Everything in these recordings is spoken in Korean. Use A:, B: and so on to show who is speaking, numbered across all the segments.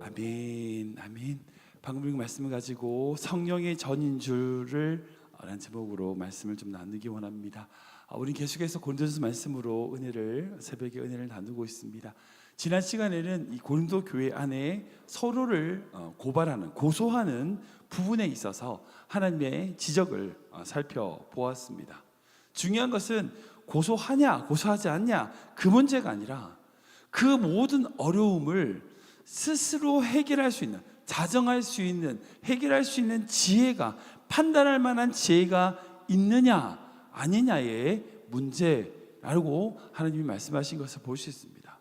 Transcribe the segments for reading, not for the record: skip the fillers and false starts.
A: 아멘, 아멘. 방금 읽은 말씀을 가지고 성령의 전인 줄을 라는 제목으로 말씀을 좀 나누기 원합니다. 우리 계속해서 고린도전서 말씀으로 새벽에 은혜를 나누고 있습니다. 지난 시간에는 이 고린도 교회 안에 서로를 고소하는 부분에 있어서 하나님의 지적을 살펴보았습니다. 중요한 것은 고소하냐 고소하지 않냐 그 문제가 아니라 그 모든 어려움을 스스로 해결할 수 있는, 자정할 수 있는, 해결할 수 있는 지혜가, 판단할 만한 지혜가 있느냐 아니냐의 문제라고 하나님이 말씀하신 것을 볼 수 있습니다.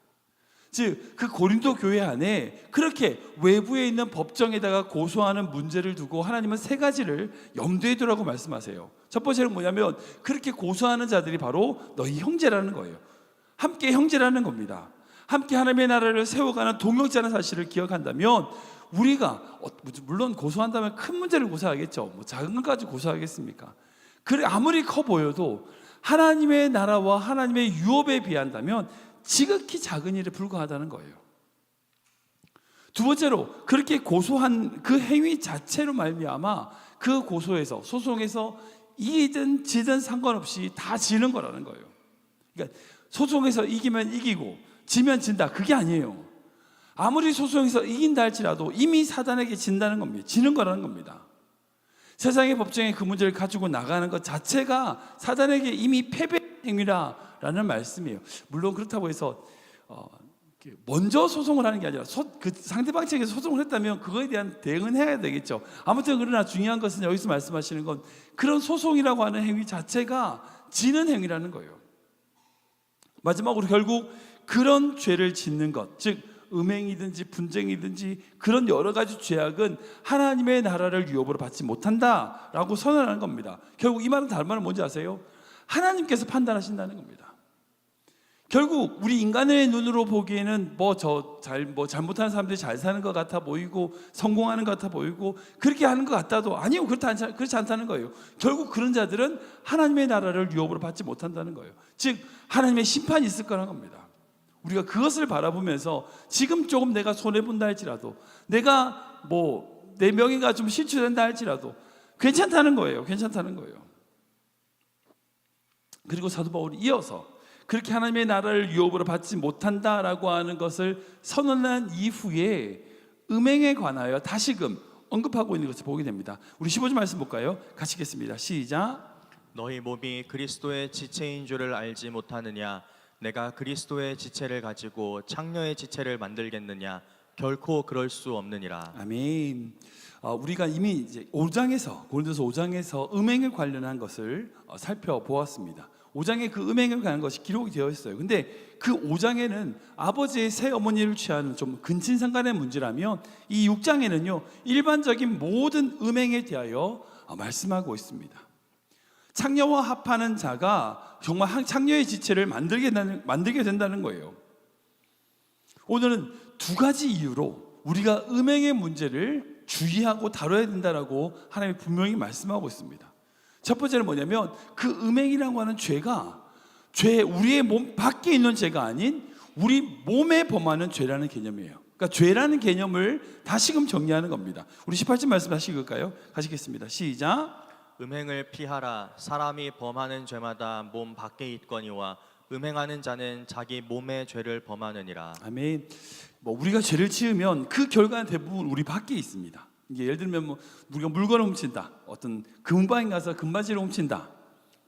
A: 즉 그 고린도 교회 안에 그렇게 외부에 있는 법정에다가 고소하는 문제를 두고 하나님은 세 가지를 염두에 두라고 말씀하세요. 첫 번째는 뭐냐면 그렇게 고소하는 자들이 바로 너희 형제라는 거예요. 함께 형제라는 겁니다. 함께 하나님의 나라를 세워가는 동역자라는 사실을 기억한다면 우리가 물론 고소한다면 큰 문제를 고소하겠죠. 작은 것까지 고소하겠습니까? 그래 아무리 커 보여도 하나님의 나라와 하나님의 유업에 비한다면 지극히 작은 일에 불과하다는 거예요. 두 번째로 그렇게 고소한 그 행위 자체로 말미암아 그 고소에서 소송에서 이기든 지든 상관없이 다 지는 거라는 거예요. 그러니까 소송에서 이기면 이기고 지면 진다, 그게 아니에요. 아무리 소송에서 이긴다 할지라도 이미 사단에게 진다는 겁니다. 지는 거라는 겁니다. 세상의 법정에 그 문제를 가지고 나가는 것 자체가 사단에게 이미 패배 행위라는 말씀이에요. 물론 그렇다고 해서 먼저 소송을 하는 게 아니라 그 상대방 측에서 소송을 했다면 그거에 대한 대응은 해야 되겠죠. 아무튼 그러나 중요한 것은 여기서 말씀하시는 건 그런 소송이라고 하는 행위 자체가 지는 행위라는 거예요. 마지막으로 결국 그런 죄를 짓는 것, 즉 음행이든지 분쟁이든지 그런 여러 가지 죄악은 하나님의 나라를 유업으로 받지 못한다라고 선언하는 겁니다. 결국 이 말은 다른 말은 뭔지 아세요? 하나님께서 판단하신다는 겁니다. 결국 우리 인간의 눈으로 보기에는 잘못하는 사람들이 잘 사는 것 같아 보이고 성공하는 것 같아 보이고 그렇게 하는 것 같아도 아니요, 그렇지 않다는 거예요. 결국 그런 자들은 하나님의 나라를 유업으로 받지 못한다는 거예요. 즉 하나님의 심판이 있을 거라는 겁니다. 우리가 그것을 바라보면서 지금 조금 내가 손해본다 할지라도 내가 내 명예가 좀 실추된다 할지라도 괜찮다는 거예요. 괜찮다는 거예요. 그리고 사도 바울이 이어서 그렇게 하나님의 나라를 유업으로 받지 못한다라고 하는 것을 선언한 이후에 음행에 관하여 다시금 언급하고 있는 것을 보게 됩니다. 우리 15절 말씀 볼까요? 같이 읽겠습니다. 시작.
B: 너희 몸이 그리스도의 지체인 줄을 알지 못하느냐? 내가 그리스도의 지체를 가지고 창녀의 지체를 만들겠느냐? 결코 그럴 수 없느니라.
A: 아멘. 우리가 이미 이제 고린도서 5장에서 음행에 관련한 것을 살펴보았습니다. 5장에 그 음행에 관한 것이 기록이 되어 있어요. 근데 그 5장에는 아버지의 새 어머니를 취하는 좀 근친상간의 문제라면 이 6장에는요 일반적인 모든 음행에 대하여 말씀하고 있습니다. 창녀와 합하는 자가 정말 창녀의 지체를 만들게 된다는 거예요. 오늘은 두 가지 이유로 우리가 음행의 문제를 주의하고 다뤄야 된다라고 하나님이 분명히 말씀하고 있습니다. 첫 번째는 뭐냐면 그 음행이라고 하는 우리의 몸 밖에 있는 죄가 아닌 우리 몸에 범하는 죄라는 개념이에요. 그러니까 죄라는 개념을 다시금 정리하는 겁니다. 우리 18절 말씀 다시 읽을까요? 가시겠습니다. 시작.
B: 음행을 피하라. 사람이 범하는 죄마다 몸 밖에 있거니와 음행하는 자는 자기 몸의 죄를 범하느니라.
A: 아멘. 우리가 죄를 지으면 그 결과는 대부분 우리 밖에 있습니다. 이게 예를 들면 우리가 물건을 훔친다, 어떤 금방에 가서 금바지를 훔친다,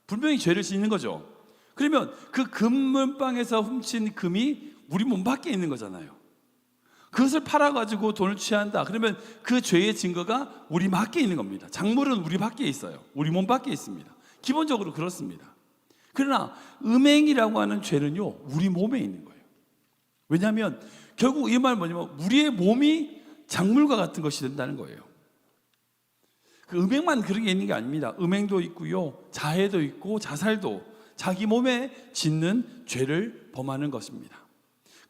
A: 분명히 죄를 짓는 거죠. 그러면 그 금문방에서 훔친 금이 우리 몸 밖에 있는 거잖아요. 그것을 팔아가지고 돈을 취한다. 그러면 그 죄의 증거가 우리 밖에 있는 겁니다. 작물은 우리 밖에 있어요. 우리 몸 밖에 있습니다. 기본적으로 그렇습니다. 그러나 음행이라고 하는 죄는요 우리 몸에 있는 거예요. 왜냐하면 결국 이 말은 뭐냐면 우리의 몸이 작물과 같은 것이 된다는 거예요. 그 음행만 그런 게 있는 게 아닙니다. 음행도 있고요, 자해도 있고 자살도 자기 몸에 짓는 죄를 범하는 것입니다.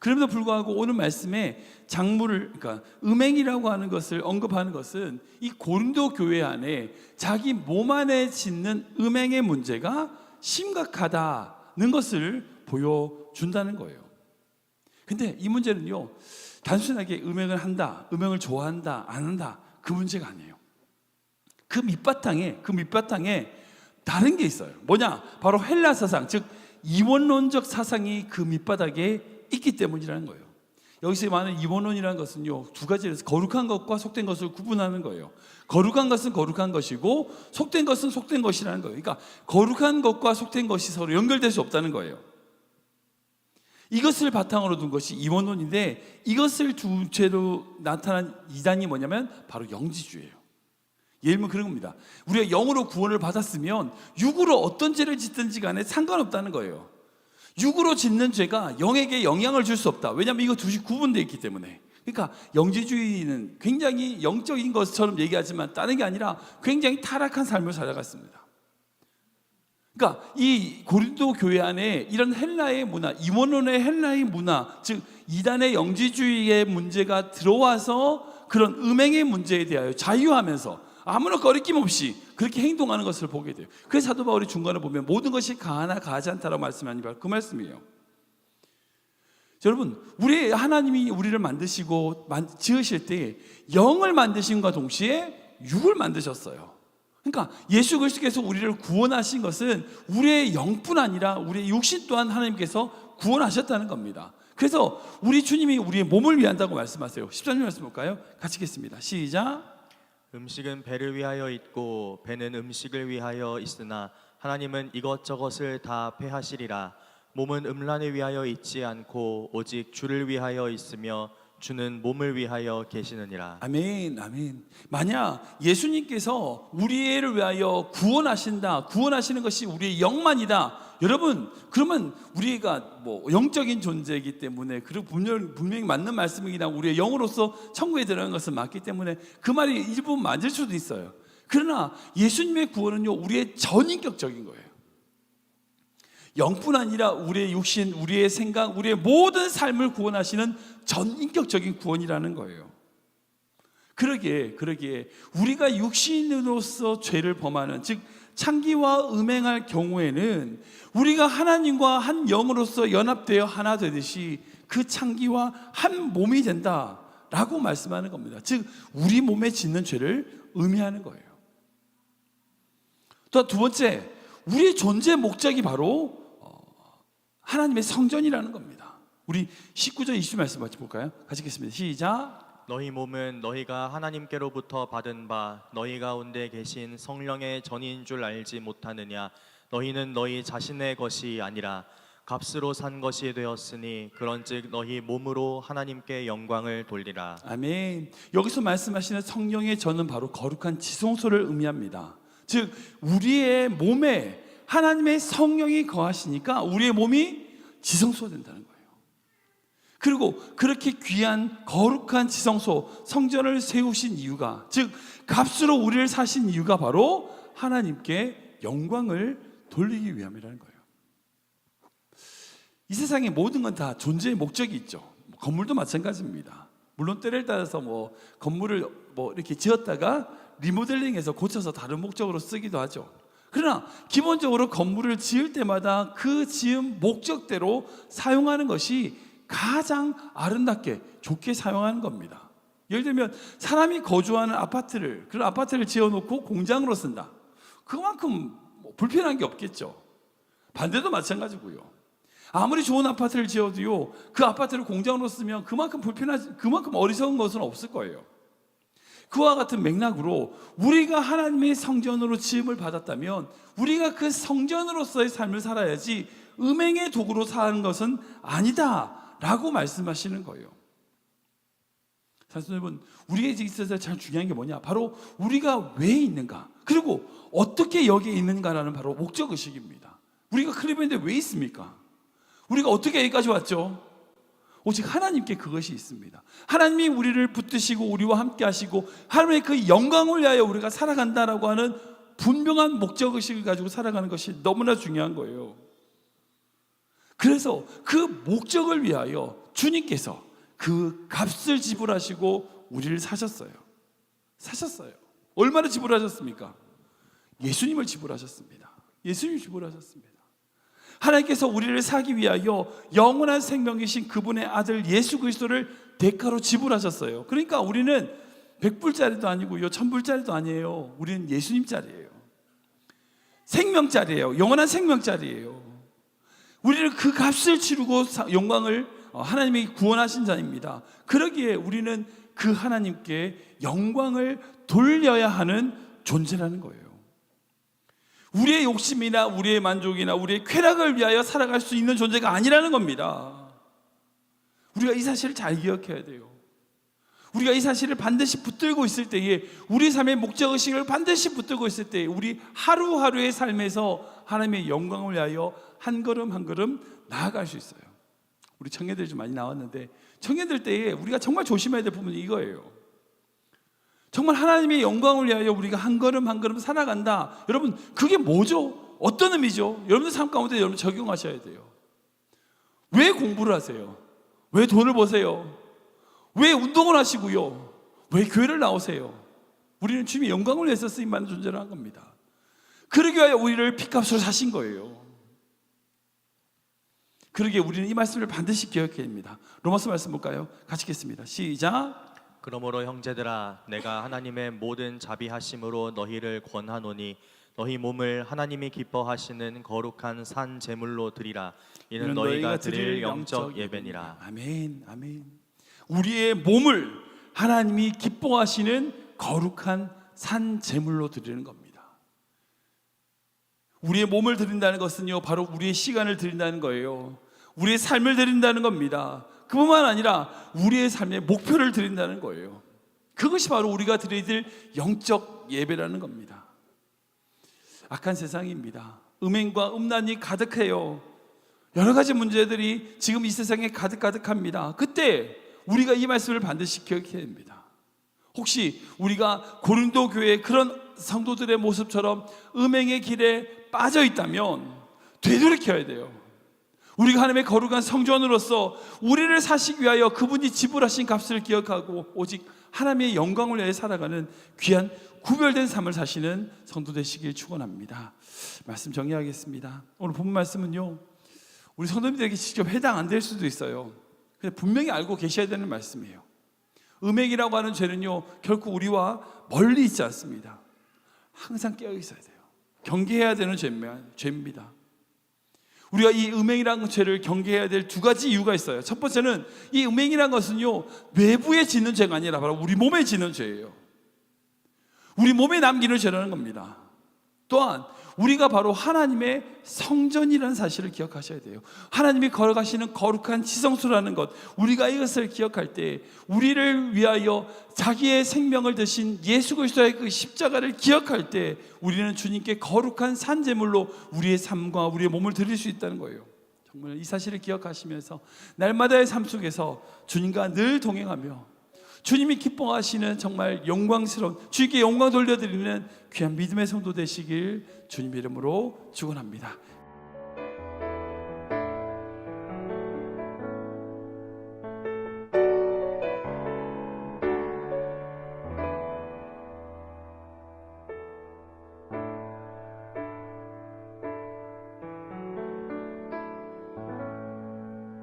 A: 그럼에도 불구하고 오늘 말씀에 그러니까 음행이라고 하는 것을 언급하는 것은 이 고린도 교회 안에 자기 몸 안에 짓는 음행의 문제가 심각하다는 것을 보여준다는 거예요. 근데 이 문제는요 단순하게 음행을 한다, 음행을 좋아한다, 안 한다, 그 문제가 아니에요. 그 밑바탕에 다른 게 있어요. 뭐냐? 바로 헬라 사상, 즉 이원론적 사상이 그 밑바닥에 있기 때문이라는 거예요. 여기서 말하는 이원론이라는 것은요, 두 가지에서 거룩한 것과 속된 것을 구분하는 거예요. 거룩한 것은 거룩한 것이고 속된 것은 속된 것이라는 거예요. 그러니까 거룩한 것과 속된 것이 서로 연결될 수 없다는 거예요. 이것을 바탕으로 둔 것이 이원론인데, 이것을 두 죄로 나타난 이단이 뭐냐면 바로 영지주의예요. 예를 들면 그런 겁니다. 우리가 영으로 구원을 받았으면 육으로 어떤 죄를 짓든지 간에 상관없다는 거예요. 육으로 짓는 죄가 영에게 영향을 줄 수 없다. 왜냐하면 이거 둘이 구분되어 있기 때문에. 그러니까 영지주의는 굉장히 영적인 것처럼 얘기하지만 다른 게 아니라 굉장히 타락한 삶을 살아갔습니다. 그러니까 이 고린도 교회 안에 이런 헬라의 문화, 이원론의 헬라의 문화, 즉 이단의 영지주의의 문제가 들어와서 그런 음행의 문제에 대하여 자유하면서 아무런 거리낌 없이 그렇게 행동하는 것을 보게 돼요. 그래서 사도 바울이 중간에 보면 모든 것이 가하나 가하지 않다라고 말씀하니 바로 그 말씀이에요. 여러분, 우리 하나님이 우리를 만드시고 지으실 때 영을 만드신과 동시에 육을 만드셨어요. 그러니까 예수 그리스도께서 우리를 구원하신 것은 우리의 영뿐 아니라 우리의 육신 또한 하나님께서 구원하셨다는 겁니다. 그래서 우리 주님이 우리의 몸을 위한다고 말씀하세요. 13절 말씀 볼까요? 같이 읽겠습니다. 시작.
B: 음식은 배를 위하여 있고 배는 음식을 위하여 있으나 하나님은 이것저것을 다 패하시리라. 몸은 음란을 위하여 있지 않고 오직 주를 위하여 있으며 주는 몸을 위하여 계시느니라.
A: 아멘, 아멘. 만약 예수님께서 우리를 위하여 구원하시는 것이 우리의 영만이다. 여러분, 그러면 우리가 뭐 영적인 존재이기 때문에 그리고 분명히 맞는 말씀이긴 하고 우리의 영으로서 천국에 들어가는 것은 맞기 때문에 그 말이 일부분 맞을 수도 있어요. 그러나 예수님의 구원은요, 우리의 전인격적인 거예요. 영뿐 아니라 우리의 육신, 우리의 생각, 우리의 모든 삶을 구원하시는 전인격적인 구원이라는 거예요. 그러기에 우리가 육신으로서 죄를 범하는, 즉 창기와 음행할 경우에는 우리가 하나님과 한 영으로서 연합되어 하나 되듯이 그 창기와 한 몸이 된다라고 말씀하는 겁니다. 즉 우리 몸에 짓는 죄를 의미하는 거예요. 또 두 번째, 우리의 존재 목적이 바로 하나님의 성전이라는 겁니다. 우리 19절 20절 말씀 같이 볼까요? 같이 읽겠습니다. 시작.
B: 너희 몸은 너희가 하나님께로부터 받은 바 너희 가운데 계신 성령의 전인 줄 알지 못하느냐. 너희는 너희 자신의 것이 아니라 값으로 산 것이 되었으니 그런즉 너희 몸으로 하나님께 영광을 돌리라.
A: 아멘. 여기서 말씀하시는 성령의 전은 바로 거룩한 지성소를 의미합니다. 즉 우리의 몸에 하나님의 성령이 거하시니까 우리의 몸이 지성소가 된다는 거예요. 그리고 그렇게 귀한 거룩한 지성소, 성전을 세우신 이유가, 즉 값으로 우리를 사신 이유가 바로 하나님께 영광을 돌리기 위함이라는 거예요. 이 세상의 모든 건 다 존재의 목적이 있죠. 건물도 마찬가지입니다. 물론 때를 따라서 건물을 이렇게 지었다가 리모델링해서 고쳐서 다른 목적으로 쓰기도 하죠. 그러나 기본적으로 건물을 지을 때마다 그 지은 목적대로 사용하는 것이 가장 아름답게 좋게 사용하는 겁니다. 예를 들면 사람이 거주하는 그런 아파트를 지어놓고 공장으로 쓴다. 그만큼 불편한 게 없겠죠. 반대도 마찬가지고요. 아무리 좋은 아파트를 지어도요, 그 아파트를 공장으로 쓰면 그만큼 어리석은 것은 없을 거예요. 그와 같은 맥락으로 우리가 하나님의 성전으로 지음을 받았다면 우리가 그 성전으로서의 삶을 살아야지 음행의 도구로 사는 것은 아니다 라고 말씀하시는 거예요. 사실 여러분, 우리에게 있어서 참 중요한 게 뭐냐, 바로 우리가 왜 있는가, 그리고 어떻게 여기에 있는가라는 바로 목적의식입니다. 우리가 클리브랜드에 왜 있습니까? 우리가 어떻게 여기까지 왔죠? 오직 하나님께 그것이 있습니다. 하나님이 우리를 붙드시고 우리와 함께 하시고 하나님의 그 영광을 위하여 우리가 살아간다라고 하는 분명한 목적의식을 가지고 살아가는 것이 너무나 중요한 거예요. 그래서 그 목적을 위하여 주님께서 그 값을 지불하시고 우리를 사셨어요. 얼마나 지불하셨습니까? 예수님을 지불하셨습니다. 하나님께서 우리를 사기 위하여 영원한 생명이신 그분의 아들 예수 그리스도를 대가로 지불하셨어요. 그러니까 우리는 100불짜리도 아니고요, 1000불짜리도 아니에요. 우리는 예수님짜리예요. 생명짜리예요. 영원한 생명짜리예요. 우리는 그 값을 치르고 영광을 하나님이 구원하신 자입니다. 그러기에 우리는 그 하나님께 영광을 돌려야 하는 존재라는 거예요. 우리의 욕심이나 우리의 만족이나 우리의 쾌락을 위하여 살아갈 수 있는 존재가 아니라는 겁니다. 우리가 이 사실을 잘 기억해야 돼요. 우리가 이 사실을 반드시 붙들고 있을 때에, 우리 삶의 목적의식을 반드시 붙들고 있을 때에 우리 하루하루의 삶에서 하나님의 영광을 위하여 한 걸음 한 걸음 나아갈 수 있어요. 우리 청년들이 좀 많이 나왔는데, 청년들 때에 우리가 정말 조심해야 될 부분이 이거예요. 정말 하나님의 영광을 위하여 우리가 한 걸음 한 걸음 살아간다. 여러분, 그게 뭐죠? 어떤 의미죠? 여러분들 삶 가운데 여러분 적용하셔야 돼요. 왜 공부를 하세요? 왜 돈을 버세요? 왜 운동을 하시고요? 왜 교회를 나오세요? 우리는 주님의 영광을 위해서 쓰임받는 존재라는 겁니다. 그러기 위하여 우리를 핏값으로 사신 거예요. 그러기에 우리는 이 말씀을 반드시 기억해야 됩니다. 로마서 말씀 볼까요? 같이 읽겠습니다. 시작.
B: 그러므로 형제들아, 내가 하나님의 모든 자비하심으로 너희를 권하노니 너희 몸을 하나님이 기뻐하시는 거룩한 산 제물로 드리라. 이는 너희가 드릴 영적 예배니라.
A: 아멘, 아멘. 우리의 몸을 하나님이 기뻐하시는 거룩한 산 제물로 드리는 겁니다. 우리의 몸을 드린다는 것은요, 바로 우리의 시간을 드린다는 거예요. 우리의 삶을 드린다는 겁니다. 그뿐만 아니라 우리의 삶의 목표를 드린다는 거예요. 그것이 바로 우리가 드려야 될 영적 예배라는 겁니다. 악한 세상입니다. 음행과 음란이 가득해요. 여러 가지 문제들이 지금 이 세상에 가득합니다. 그때 우리가 이 말씀을 반드시 기억해야 됩니다. 혹시 우리가 고린도 교회의 그런 성도들의 모습처럼 음행의 길에 빠져 있다면 되돌이켜야 돼요. 우리가 하나님의 거룩한 성전으로서 우리를 사시기 위하여 그분이 지불하신 값을 기억하고 오직 하나님의 영광을 위해 살아가는 귀한 구별된 삶을 사시는 성도 되시길 축원합니다. 말씀 정리하겠습니다. 오늘 본 말씀은요, 우리 성도님들에게 직접 해당 안 될 수도 있어요. 근데 분명히 알고 계셔야 되는 말씀이에요. 음행이라고 하는 죄는요, 결코 우리와 멀리 있지 않습니다. 항상 깨어 있어야 돼요. 경계해야 되는 죄입니다. 우리가 이 음행이라는 죄를 경계해야 될 두 가지 이유가 있어요. 첫 번째는 이 음행이라는 것은요, 외부에 짓는 죄가 아니라 바로 우리 몸에 짓는 죄예요. 우리 몸에 남기는 죄라는 겁니다. 또한 우리가 바로 하나님의 성전이라는 사실을 기억하셔야 돼요. 하나님이 걸어가시는 거룩한 지성소라는 것, 우리가 이것을 기억할 때 우리를 위하여 자기의 생명을 드신 예수 그리스도의 그 십자가를 기억할 때 우리는 주님께 거룩한 산제물로 우리의 삶과 우리의 몸을 드릴 수 있다는 거예요. 정말 이 사실을 기억하시면서 날마다의 삶 속에서 주님과 늘 동행하며 주님이 기뻐하시는 정말 영광스러운, 주님께 영광 돌려드리는 귀한 믿음의 성도 되시길 주님 이름으로 축원합니다.